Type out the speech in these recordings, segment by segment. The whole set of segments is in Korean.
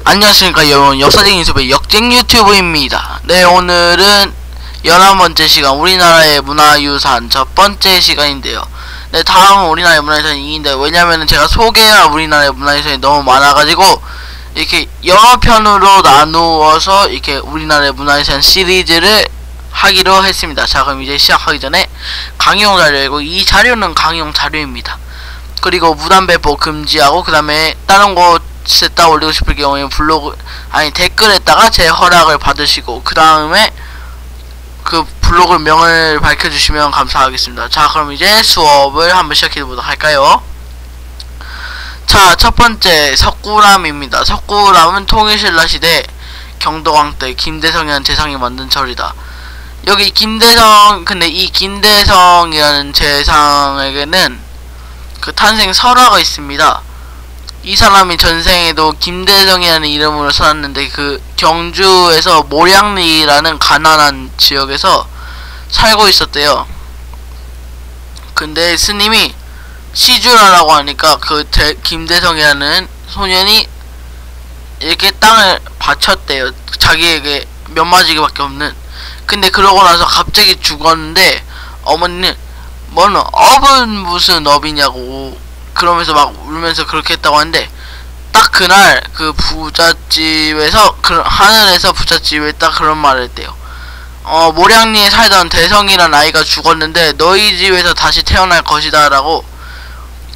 안녕하십니까 여러분, 역사적인 인터뷰 역쟁 유튜브입니다. 네, 오늘은 11번째 시간 우리나라의 문화유산 첫 번째 시간인데요. 네, 다음은 우리나라의 문화유산이 2인데, 왜냐면은 제가 소개할 우리나라의 문화유산이 너무 많아가지고 이렇게 여러 편으로 나누어서 이렇게 우리나라의 문화유산 시리즈를 하기로 했습니다. 자, 그럼 이제 시작하기 전에 강의용 자료이고, 이 자료는 강의용 자료입니다. 그리고 무단 배포 금지하고, 그 다음에 다른 곳에다 올리고 싶을 경우에 블로그 댓글에다가 제 허락을 받으시고, 그 다음에 그 블로그 명을 밝혀주시면 감사하겠습니다. 자, 그럼 이제 수업을 한번 시작해보도록 할까요? 자, 첫 번째 석굴암입니다. 석굴암은 통일신라 시대 경도왕 때 김대성이라는 재상이 만든 절이다. 여기 김대성, 근데 이 김대성이라는 재상에게는 그 탄생 설화가 있습니다. 이 사람이 전생에도 김대성이라는 이름으로 살았는데, 그 경주에서 모량리라는 가난한 지역에서 살고 있었대요. 근데 스님이 시주라라고 하니까 그 김대성이라는 소년이 이렇게 땅을 바쳤대요. 자기에게 몇 마지기밖에 없는. 근데 그러고 나서 갑자기 죽었는데, 어머니는 뭐는 업은 무슨 업이냐고 그러면서 막 울면서 그렇게 했다고 하는데, 딱 그날 그 부잣집에서, 하늘에서 부잣집에 딱 그런 말을 했대요. 모량리에 살던 대성이란 아이가 죽었는데 너희 집에서 다시 태어날 것이다 라고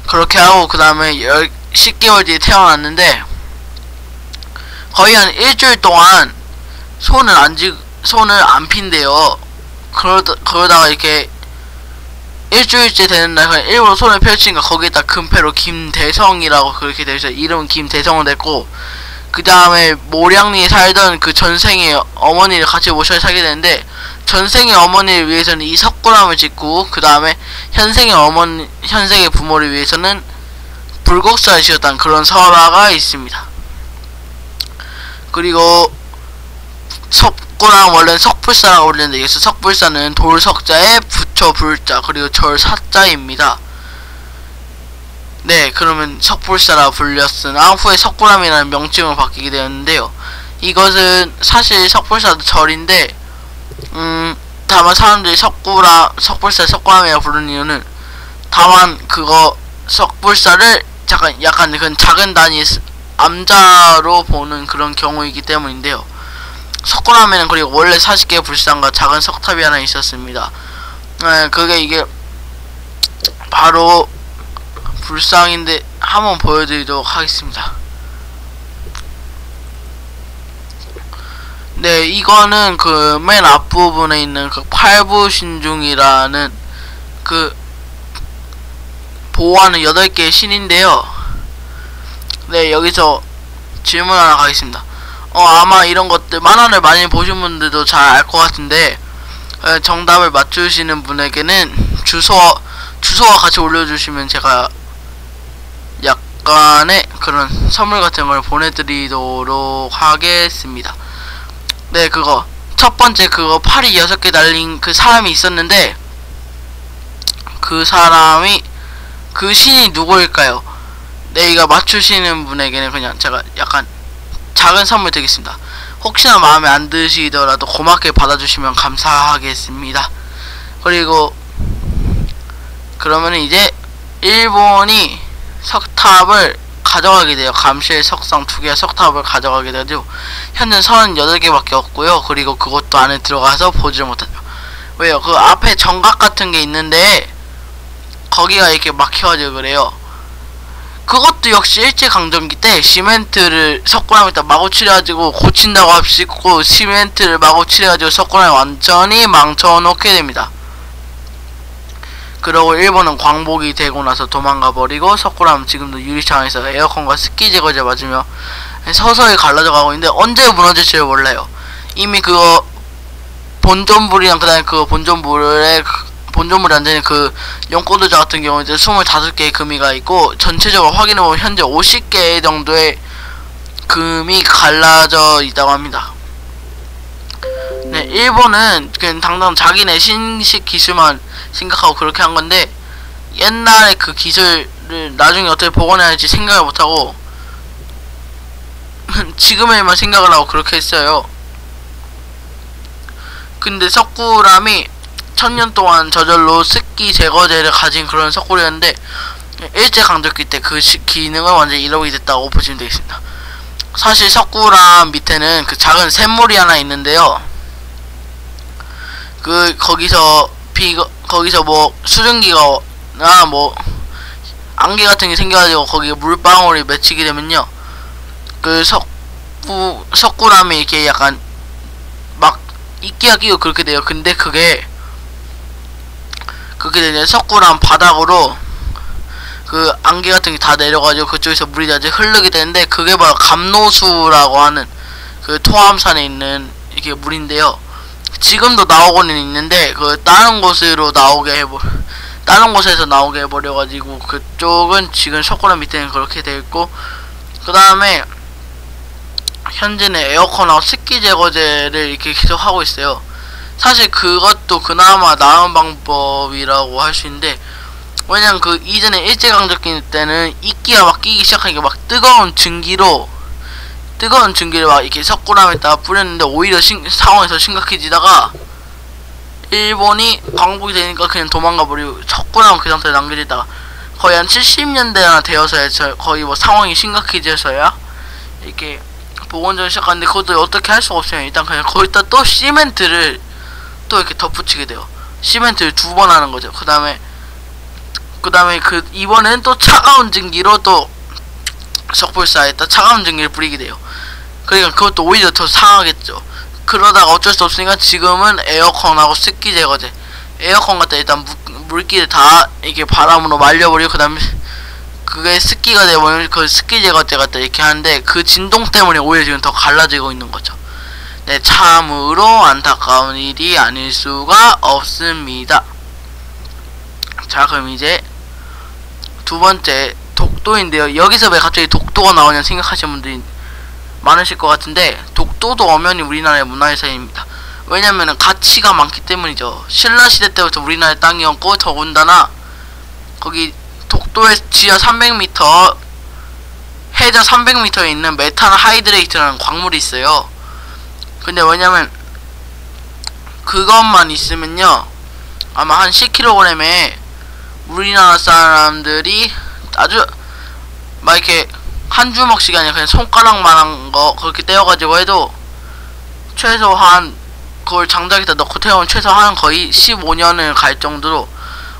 그렇게 하고, 그 다음에 10개월 뒤에 태어났는데 거의 한 일주일 동안 손을 안 핀대요. 그러다가 이렇게 일주일째 되는 날 그냥 일부러 손을 펼치니까 거기에다 금패로 김대성이라고 그렇게 되어서 이름은 김대성은 됐고, 그 다음에 모량리에 살던 그 전생의 어머니를 같이 모셔서 살게 되는데, 전생의 어머니를 위해서는 이 석굴암을 짓고, 그 다음에 현생의 부모를 위해서는 불국사를 지었다는 그런 설화가 있습니다. 그리고 석굴암 원래는 석불사라고 불리는데, 여기서 석불사는 돌석자에 부처 불자 그리고 절 사자입니다. 네, 그러면 석불사라 불렸으나 후에 석굴암이라는 명칭으로 바뀌게 되었는데요. 이것은 사실 석불사도 절인데, 다만 사람들이 석불사 석굴암이라고 부르는 이유는, 다만 그거 석불사를 약간 그런 작은 단위 암자로 보는 그런 경우이기 때문인데요. 석굴암에는 그리고 원래 40개의 불상과 작은 석탑이 하나 있었습니다. 네, 그게 이게 바로 불상인데 한번 보여드리도록 하겠습니다. 네, 이거는 그 맨 앞부분에 있는 그 팔부신중이라는 그 보호하는 8개의 신인데요. 네, 여기서 질문 하나 가겠습니다. 아마 이런 것들 만화를 많이 보신 분들도 잘 알 것 같은데, 정답을 맞추시는 분에게는 주소와 같이 올려주시면 제가 약간의 그런 선물 같은 걸 보내드리도록 하겠습니다. 네, 그거 첫 번째 그거 팔이 6개 달린 그 사람이 있었는데, 그 신이 누구일까요? 네, 이거 맞추시는 분에게는 그냥 제가 약간 작은 선물 드리겠습니다. 혹시나 마음에 안 드시더라도 고맙게 받아주시면 감사하겠습니다. 그리고 그러면 이제 일본이 석탑을 가져가게 돼요. 감실 석상 2개의 석탑을 가져가게 되죠. 현재 38개밖에 없고요. 그리고 그것도 안에 들어가서 보지를 못하죠. 왜요? 그 앞에 정각 같은 게 있는데 거기가 이렇게 막혀가지고 그래요. 그것도 역시 일제강점기 때 시멘트를 석굴암에다 마구 칠해가지고 고친다고 합시고 시멘트를 마구 칠해가지고 석굴암을 완전히 망쳐놓게 됩니다. 그러고 일본은 광복이 되고 나서 도망가버리고, 석굴암은 지금도 유리창에서 에어컨과 습기 제거제 맞으며 서서히 갈라져 가고 있는데, 언제 무너질지를 몰라요. 이미 그거 본전불이랑 그 다음에 그 본전불이 안되는 그 용꼬도자 같은 경우는 이제 25개의 금이가 있고, 전체적으로 확인해보면 현재 50개 정도의 금이 갈라져 있다고 합니다. 네, 일본은 그냥 당장 자기네 신식 기술만 생각하고 그렇게 한 건데, 옛날에 그 기술을 나중에 어떻게 복원해야 할지 생각을 못하고 지금에만 생각을 하고 그렇게 했어요. 근데 석굴암이 1000년 동안 저절로 습기 제거제를 가진 그런 석굴이었는데 일제강점기 때 그 기능을 완전히 잃어버리게 됐다고 보시면 되겠습니다. 사실 석굴암 밑에는 그 작은 샘물이 하나 있는데요. 거기서 뭐 수증기가 뭐 안개 같은 게 생겨가지고 거기에 물방울이 맺히게 되면요, 그 석굴암이 이렇게 약간 막 이끼가 끼고 그렇게 돼요. 근데 그게 그렇게 되면 석굴암 바닥으로 그 안개 같은 게 다 내려가지고 그쪽에서 물이 다시 흐르게 되는데, 그게 바로 감노수라고 하는 그 토암산에 있는 이게 물인데요. 지금도 나오고는 있는데 그 다른 곳에서 나오게 해버려가지고 그쪽은 지금 석굴암 밑에는 그렇게 되어 있고, 그 다음에 현재는 에어컨하고 습기 제거제를 이렇게 계속 하고 있어요. 사실 그것도 그나마 나은 방법이라고 할 수 있는데, 왜냐면 그 이전에 일제강점기 때는 이끼가 막 끼기 시작하니까 막 뜨거운 증기를 막 이렇게 석굴암에다가 뿌렸는데 오히려 상황이 더 심각해지다가 일본이 광복이 되니까 그냥 도망가 버리고 석굴암은 그 상태에 남겨지다가 거의 한 70년대나 되어서야 거의 뭐 상황이 심각해져서야 이렇게 복원전을 시작하는데, 그것도 어떻게 할 수가 없어요. 일단 그냥 거기다 또 시멘트를 또 이렇게 덧붙이게 돼요. 시멘트를 2번 하는 거죠. 그 다음에 이번엔 또 차가운 증기로 또 석불사에다 차가운 증기를 뿌리게 돼요. 그러니까 그것도 오히려 더 상하겠죠. 그러다가 어쩔 수 없으니까 지금은 에어컨하고 습기 제거제, 에어컨 갖다 일단 물기를 다 이렇게 바람으로 말려버리고, 그 다음에 그게 습기가 되면 그 습기 제거제 갖다 이렇게 하는데, 그 진동 때문에 오히려 지금 더 갈라지고 있는 거죠. 네, 참으로 안타까운 일이 아닐 수가 없습니다. 자, 그럼 이제 두 번째 독도인데요. 여기서 왜 갑자기 독도가 나오냐 생각하시는 분들이 많으실 것 같은데, 독도도 엄연히 우리나라의 문화유산입니다. 왜냐면은 가치가 많기 때문이죠. 신라시대 때부터 우리나라의 땅이었고, 더군다나 거기 독도의 지하 300m, 해저 300m에 있는 메탄 하이드레이트라는 광물이 있어요. 근데 왜냐면 그것만 있으면요, 아마 한 10kg에 우리나라 사람들이 아주 막 이렇게 한 주먹씩 아니라 그냥 손가락만한 거 그렇게 떼어가지고 해도 최소한 그걸 장작에다 넣고 태우면 최소한 거의 15년을 갈 정도로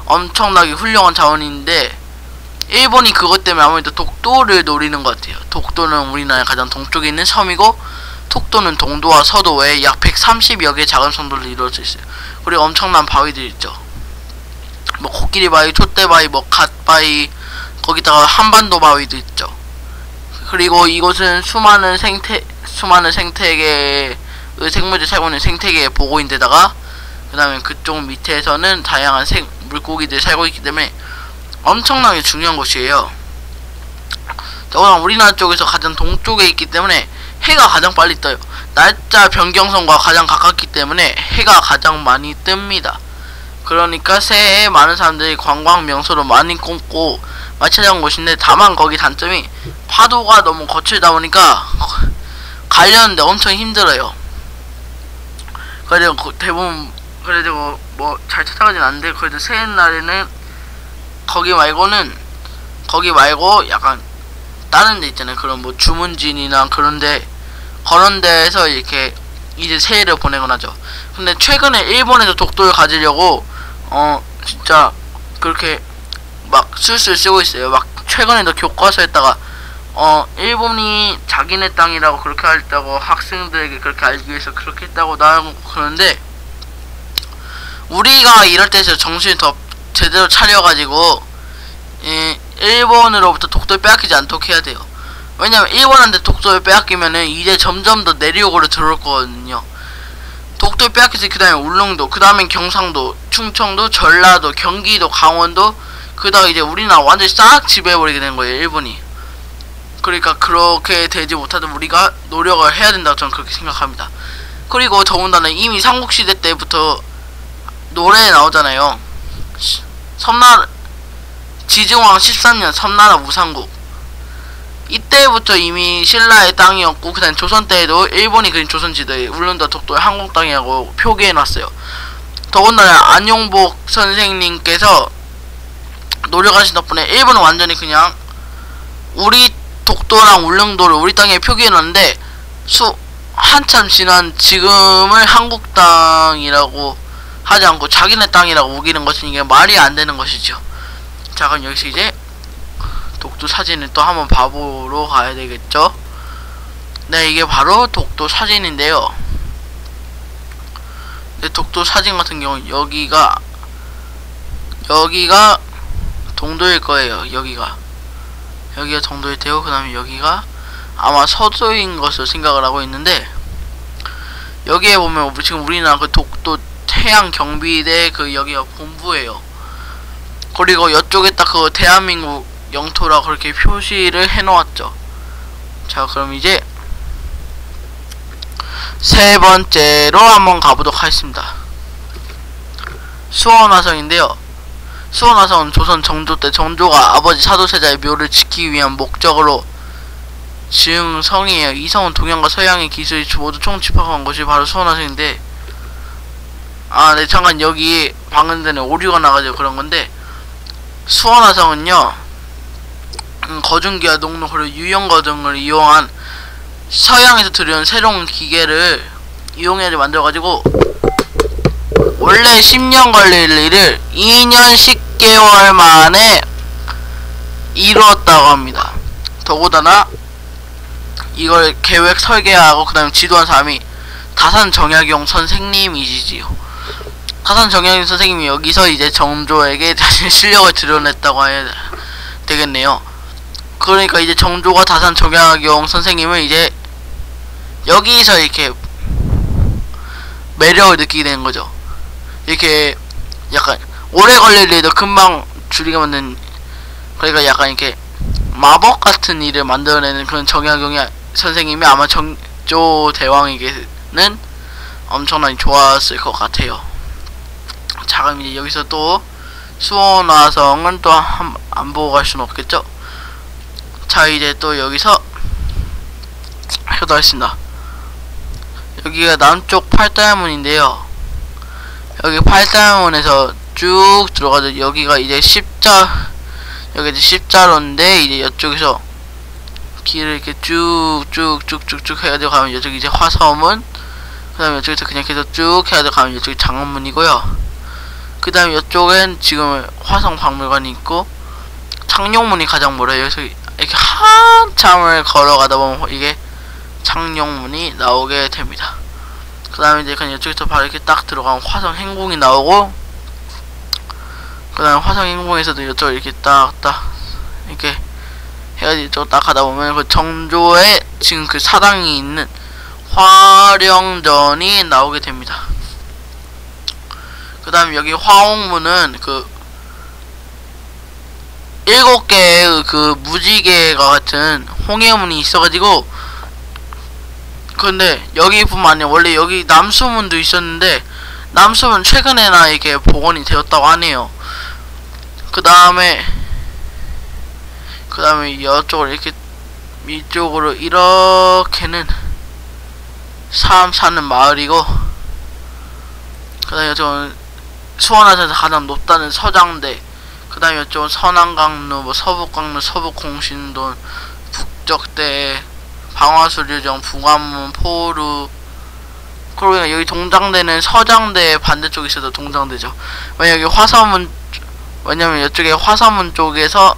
엄청나게 훌륭한 자원인데, 일본이 그것 때문에 아무래도 독도를 노리는 것 같아요. 독도는 우리나라 가장 동쪽에 있는 섬이고, 독도는 동도와 서도에 약 130여 개의 작은 섬들로 이루어져 있어요. 그리고 엄청난 바위들 있죠. 뭐 코끼리 바위, 촛대 바위, 뭐 갓바위, 거기다가 한반도 바위도 있죠. 그리고 이곳은 수많은 생태계의 생물들 살고 있는 생태계의 보고인데다가, 그 다음에 그쪽 밑에서는 다양한 물고기들이 살고 있기 때문에 엄청나게 중요한 곳이에요. 더구나 우리나라 쪽에서 가장 동쪽에 있기 때문에 해가 가장 빨리 떠요. 날짜 변경선과 가장 가깝기 때문에 해가 가장 많이 뜹니다. 그러니까 새해에 많은 사람들이 관광 명소로 많이 꼽고 많이 찾아온 곳인데, 다만 거기 단점이 파도가 너무 거칠다 보니까 가려는데 엄청 힘들어요. 그래도 대부분 그래도 뭐 잘 찾아가진 않는데, 그래도 새해 날에는 거기 말고 약간 다른 데 있잖아요. 그런 뭐 주문진이나 그런 데에서 이렇게 이제 새해를 보내곤 하죠. 근데 최근에 일본에서 독도를 가지려고 진짜 그렇게 막 술술 쓰고 있어요. 막 최근에도 교과서에다가 일본이 자기네 땅이라고 그렇게 했다고, 학생들에게 그렇게 알기 위해서 그렇게 했다고 나오고 그러는데, 우리가 이럴 때서 정신을 더 제대로 차려가지고 일본으로부터 독도를 빼앗기지 않도록 해야 돼요. 왜냐면 일본한테 독도를 빼앗기면은 이제 점점 더 내륙으로 들어올 거거든요. 독도를 빼앗기지, 그 다음에 울릉도, 그 다음에 경상도, 충청도, 전라도, 경기도, 강원도, 그 다음에 이제 우리나라 완전히 싹 지배해버리게 되는 거예요, 일본이. 그러니까 그렇게 되지 못하도록 우리가 노력을 해야 된다고 저는 그렇게 생각합니다. 그리고 더군다나 이미 삼국시대 때부터 노래에 나오잖아요. 지중왕 13년 섬나라 무상국. 이때 이때부터 이미 신라의 땅이었고, 그 다음 조선 때에도 일본이 그린 조선지도에 울릉도 독도의 한국 땅이라고 표기해놨어요. 더군다나 안용복 선생님께서 노력하신 덕분에 일본은 완전히 그냥 우리 독도랑 울릉도를 우리 땅에 표기해놨는데, 한참 지난 지금을 한국 땅이라고 하지 않고 자기네 땅이라고 우기는 것은 이게 말이 안 되는 것이죠. 자, 그럼 여기서 이제 독도 사진을 또 한번 봐보러 가야 되겠죠. 네, 이게 바로 독도 사진인데요. 네, 독도 사진 같은 경우는 여기가 동도일 거예요. 여기가 동도일 테고, 그 다음에 여기가 아마 서도인 것으로 생각을 하고 있는데, 여기에 보면 지금 우리나라 그 독도 해양 경비대 그 여기가 본부예요. 그리고 이쪽에 딱 그 대한민국 영토라 그렇게 표시를 해놓았죠. 자, 그럼 이제 세 번째로 한번 가보도록 하겠습니다. 수원화성인데요. 수원화성은 조선 정조 때 정조가 아버지 사도세자의 묘를 지키기 위한 목적으로 지은 성이에요. 이 성은 동양과 서양의 기술이 모두 총집합한 것이 바로 수원화성인데, 아, 네, 잠깐 여기 방금 전에 오류가 나가지고 그런 건데, 수원화성은요, 거중기와 농로 그리고 유연거 등을 이용한 서양에서 들여온 새로운 기계를 이용해서 만들어가지고 원래 10년 걸릴 일을 2년 10개월 만에 이루었다고 합니다. 더군다나 이걸 계획 설계하고 그 다음에 지도한 사람이 다산정약용 선생님이시지요. 다산정약용 선생님이 여기서 이제 정조에게 자신의 실력을 드러냈다고 해야 되겠네요. 그러니까 이제 정조가 다산정약용 선생님을 이제 여기서 이렇게 매력을 느끼게 되는 거죠. 이렇게 약간 오래 걸릴 일도 금방 줄이게 만든, 그러니까 약간 이렇게 마법 같은 일을 만들어내는 그런 정약용 선생님이 아마 정조 대왕에게는 엄청나게 좋았을 것 같아요. 자, 그럼 이제 여기서 또 수원화성은 또 안 보고 갈 수는 없겠죠. 자, 이제 또 여기서 하겠습니다. 여기가 남쪽 팔다문인데요. 여기 팔다문에서 쭉 들어가서 여기가 이제 여기 이제 십자로인데, 이제 이쪽에서 길을 이렇게 쭉쭉쭉쭉쭉 해가지고 가면 이쪽이 이제 화서문, 그 다음에 이쪽에서 그냥 계속 쭉 해가지고 가면 이쪽이 장엄문이고요. 그 다음에 이쪽엔 지금 화성박물관이 있고, 창룡문이 가장 멀어요. 그래서 이렇게 한참을 걸어가다 보면 이게 창룡문이 나오게 됩니다. 그 다음에 이제 그냥 이쪽에서 바로 이렇게 딱 들어가면 화성행궁이 나오고, 그 다음에 화성행궁에서도 이쪽 이렇게 딱딱 이렇게 해가지고 이쪽 딱 가다 보면 그 정조의 지금 그 사당이 있는 화령전이 나오게 됩니다. 그 다음에 여기 화옥문은 그 7개의 그 무지개가 같은 홍해문이 있어가지고, 근데 여기뿐만 아니라 원래 여기 남수문도 있었는데 남수문 최근에나 이렇게 복원이 되었다고 하네요. 그 다음에 이쪽으로 이렇게 이쪽으로 이렇게는 사람 사는 마을이고, 그 다음에 이쪽은 수원화성에서 가장 높다는 서장대, 그 다음에 이쪽은 선안강루, 뭐 서북강루, 서북공신돈, 북적대, 방화수류정, 북안문, 포루. 그러면 여기 동장대는 서장대 반대쪽에 있어도 동장대죠. 왜냐면 여기 화서문, 왜냐면 이쪽에 화서문 쪽에서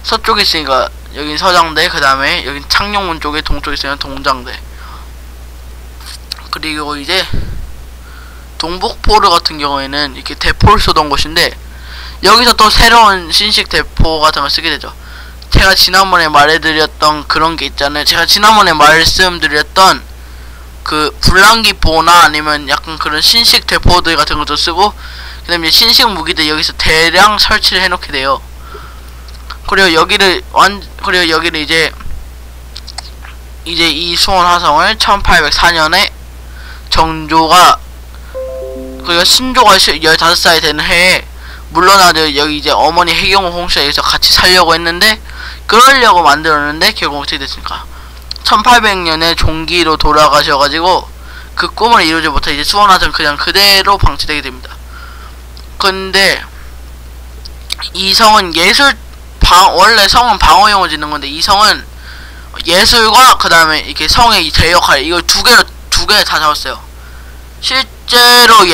서쪽에 있으니까 여긴 서장대, 그 다음에 여긴 창룡문 쪽에 동쪽에 있으면 동장대. 그리고 이제 동북포르 같은 경우에는 이렇게 대포를 쏘던 곳인데, 여기서 또 새로운 신식 대포 같은 걸 쓰게 되죠. 제가 지난번에 말해드렸던 그런 게 있잖아요. 제가 지난번에 말씀드렸던 그 불랑기포나 아니면 약간 그런 신식 대포들 같은 것도 쓰고, 그 다음에 신식 무기들 여기서 대량 설치를 해놓게 돼요. 그리고 여기를 이제 이 수원화성을 1804년에 정조가, 그리고 신조가 15살이 되는 해에 물러나도 여기 이제 어머니 해경호 홍씨가 여기서 같이 살려고 했는데, 그러려고 만들었는데 결국 어떻게 됐습니까? 1800년에 종기로 돌아가셔가지고 그 꿈을 이루지 못해 이제 수원화전 그냥 그대로 방치되게 됩니다. 근데 이 성은 원래 성은 방어용으로 짓는 건데 이 성은 예술과 그 다음에 이렇게 성의 제 역할 이걸 두 개를 다 잡았어요. 실제로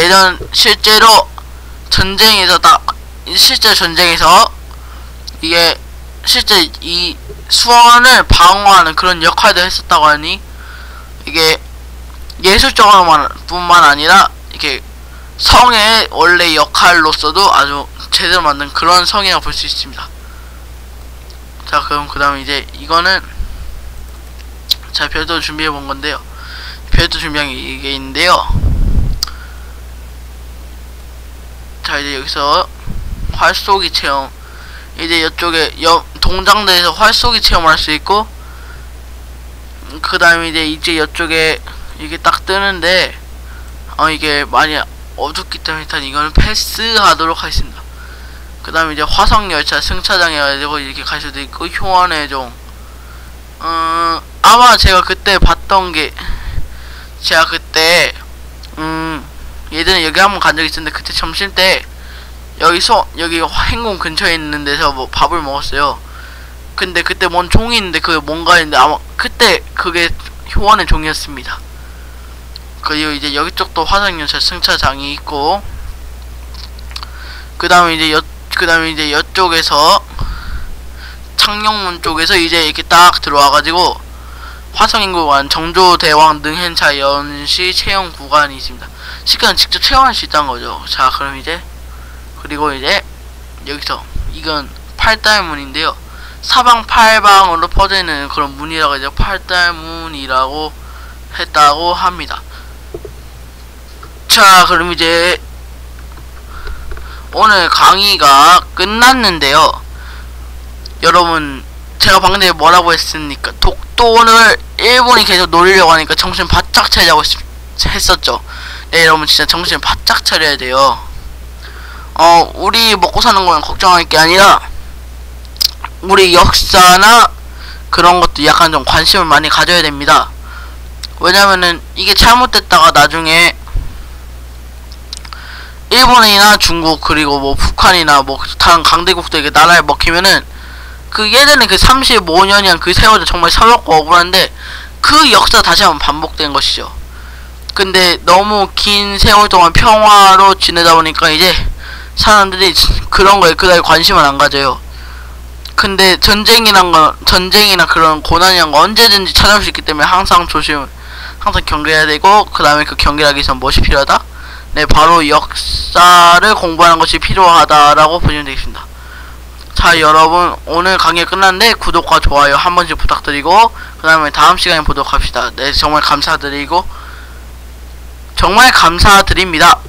전쟁에서 이게 실제 이 수원을 방어하는 그런 역할도 했었다고 하니 이게 예술적으로만 뿐만 아니라 이렇게 성의 원래 역할로서도 아주 제대로 만든 그런 성이라고 볼 수 있습니다. 자, 그럼 그 다음에 이제 이거는 자 별도 준비해 본 건데요. 별도 준비한 게 이게 있는데요. 자, 이제 여기서 활쏘기 체험, 이제 이쪽에 동장대에서 활쏘기 체험을 할 수 있고, 그 다음에 이제 이쪽에 이게 딱 뜨는데 이게 많이 어둡기 때문에 일단 이거는 패스하도록 하겠습니다. 그 다음에 이제 화성열차 승차장에 가지고 이렇게 갈 수도 있고, 효원의 종, 아마 제가 그때 봤던 게, 제가 그때 예전에 여기 한번 간 적이 있었는데, 그때 점심때 여기 행궁 근처에 있는 데서 뭐 밥을 먹었어요. 근데 그때 뭔 종이 있는데 그게 뭔가 했는데 아마 그때 그게 효원의 종이었습니다. 그리고 이제 여기 쪽도 화성열차 승차장이 있고, 그 다음에 이제 이쪽에서 창녕문 쪽에서 이제 이렇게 딱 들어와가지고 화성인구관 정조대왕 능행차 연시 체험 구간이 있습니다. 시간은 직접 체험할 수 있다는 거죠. 자, 그럼 이제 그리고 이제 여기서 이건 팔달문인데요. 사방팔방으로 퍼져 있는 그런 문이라고 이제 팔달문이라고 했다고 합니다. 자, 그럼 이제 오늘 강의가 끝났는데요. 여러분, 제가 방금 전에 뭐라고 했습니까? 독도를 일본이 계속 노리려고 하니까 정신 바짝 차리자고 했었죠. 네, 여러분 진짜 정신 바짝 차려야 돼요. 우리 먹고 사는 건 걱정할 게 아니라 우리 역사나 그런 것도 약간 좀 관심을 많이 가져야 됩니다. 왜냐면은 이게 잘못됐다가 나중에 일본이나 중국 그리고 뭐 북한이나 뭐 다른 강대국들에게 나라에 먹히면은 그 예전에 그 35년이란 그 세월이 정말 서럽고 억울한데 그 역사 다시 한번 반복된 것이죠. 근데 너무 긴 세월 동안 평화로 지내다 보니까 이제 사람들이 그런 거에 그다지 관심을 안 가져요. 근데 전쟁이나 그런 고난이란 거 언제든지 찾아올 수 있기 때문에 항상 경계해야 되고, 그 다음에 그 경계하기 위해서 무엇이 필요하다? 네, 바로 역사를 공부하는 것이 필요하다라고 보시면 되겠습니다. 자, 여러분, 오늘 강의가 끝났는데 구독과 좋아요 한 번씩 부탁드리고, 그 다음에 다음 시간에 보도록 합시다. 네, 정말 감사드립니다.